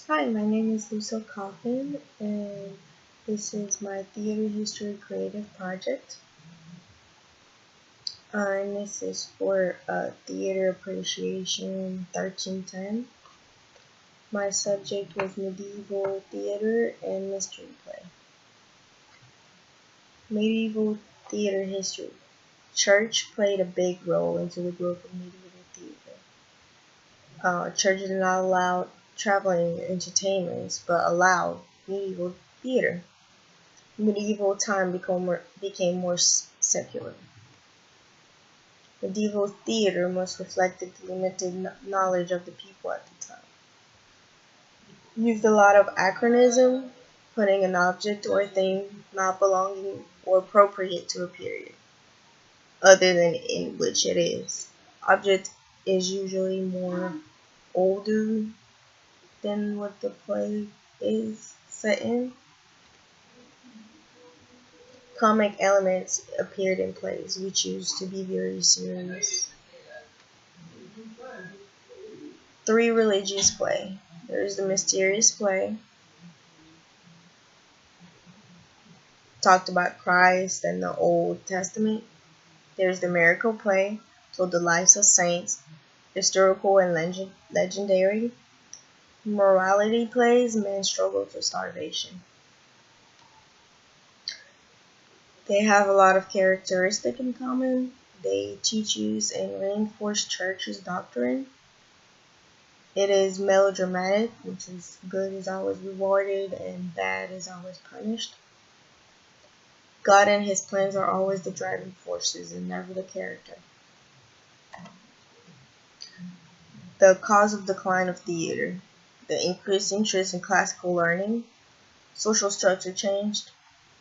Hi, my name is Lucille Coffin, and this is my Theater History Creative Project. And this is for Theater Appreciation 1310. My subject was medieval theater and mystery play. Medieval theater history. Church played a big role into the growth of medieval theater. Church did not allow traveling entertainments, but allowed medieval theater. Medieval time became more secular. Medieval theater must reflect the limited knowledge of the people at the time. Used a lot of anachronism, putting an object or thing not belonging or appropriate to a period, other than in which it is. Object is usually more older than what the play is set in. Comic elements appeared in plays, which used to be very serious. Three religious play. There's the mysterious play, talked about Christ and the Old Testament. There's the miracle play, told the lives of saints, historical and legendary. Morality plays, men struggle to starvation. They have a lot of characteristics in common. They teach, use, and reinforce church's doctrine. It is melodramatic, which is good is always rewarded and bad is always punished. God and his plans are always the driving forces and never the character. The cause of decline of theater. The increased interest in classical learning, social structure changed,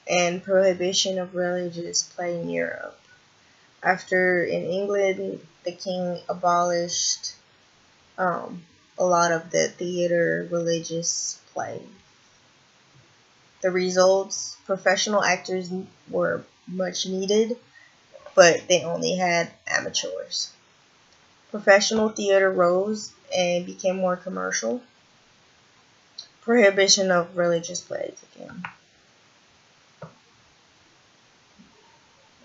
and prohibition of religious play in Europe. After in England, the king abolished a lot of the theater religious play. The results, professional actors were much needed, but they only had amateurs. Professional theater rose and became more commercial. Prohibition of religious plays again.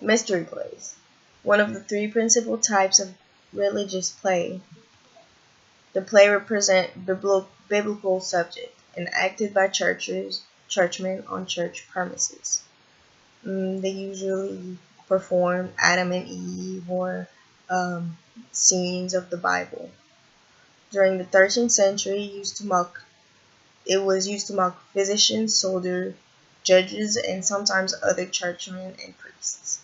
Mystery plays. One of the three principal types of religious play. The play represents biblical subject and acted by churchmen on church premises. They usually perform Adam and Eve or scenes of the Bible. During the 13th century, it was used to mock physicians, soldiers, judges, and sometimes other churchmen and priests.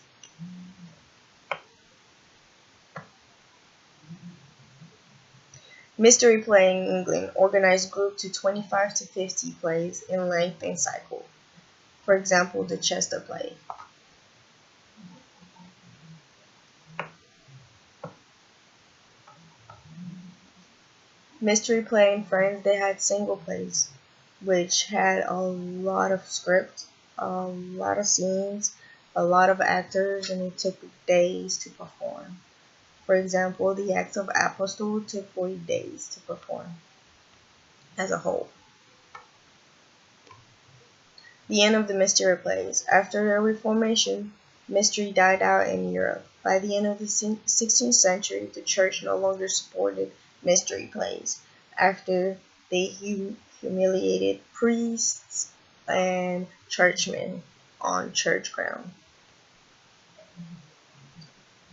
Mystery play in England organized group to 25 to 50 plays in length and cycle. For example, the Chester play. Mystery play in France, they had single plays, which had a lot of script, a lot of scenes, a lot of actors, and it took days to perform. For example, the Acts of Apostles took 40 days to perform as a whole. The end of the mystery plays. After the Reformation, mystery died out in Europe. By the end of the 16th century, the church no longer supported mystery plays after they humiliated priests and churchmen on church ground.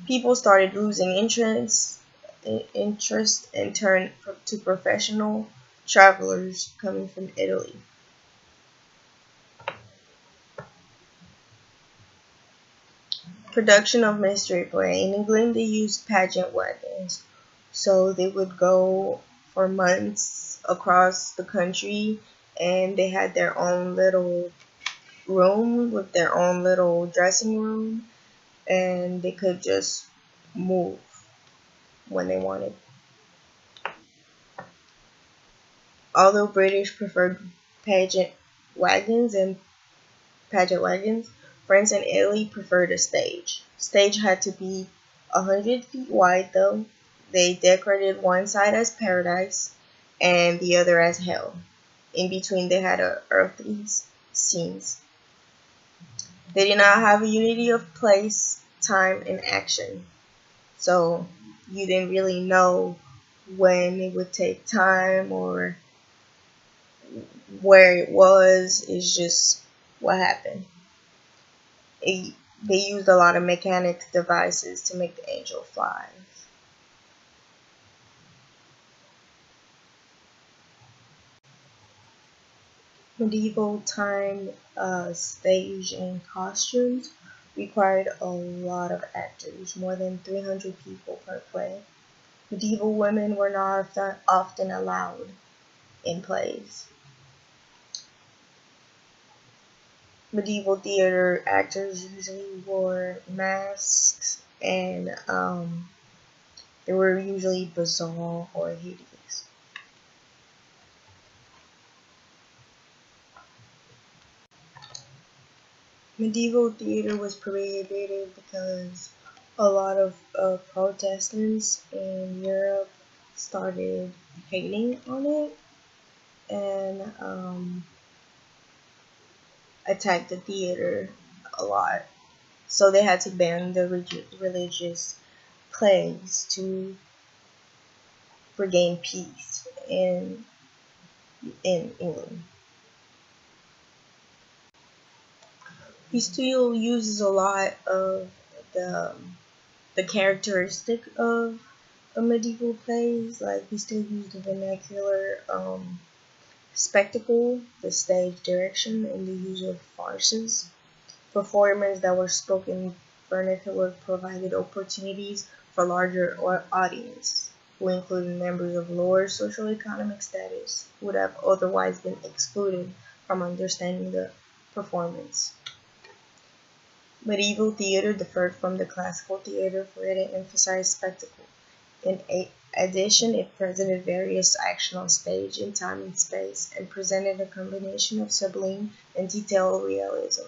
People started losing interest and turned to professional travelers coming from Italy. Production of mystery play. In England, they used pageant wagons. So they would go for months across the country, and they had their own little room with their own little dressing room, and they could just move when they wanted. Although British preferred pageant wagons and pageant wagons, France and Italy preferred a stage. Stage had to be 100 feet wide though. They decorated one side as paradise and the other as hell. In between, they had earthly scenes. They did not have a unity of place, time, and action. So you didn't really know when it would take time or where it was. It's just what happened. They used a lot of mechanic devices to make the angel fly. Medieval time stage and costumes required a lot of actors, more than 300 people per play. Medieval women were not often allowed in plays. Medieval theater actors usually wore masks and they were usually bizarre or hideous. Medieval theater was prohibited because a lot of Protestants in Europe started hating on it and attacked the theater a lot. So they had to ban the religious plays to regain peace in England. He still uses a lot of the the characteristic of a medieval plays. Like he still used the vernacular spectacle, the stage direction, and the use of farces. Performers that were spoken vernacular provided opportunities for larger audience, who included members of lower socioeconomic status who would have otherwise been excluded from understanding the performance. Medieval theater differed from the classical theater for it emphasized spectacle. In addition, it presented various action on stage in time and space, and presented a combination of sublime and detailed realism.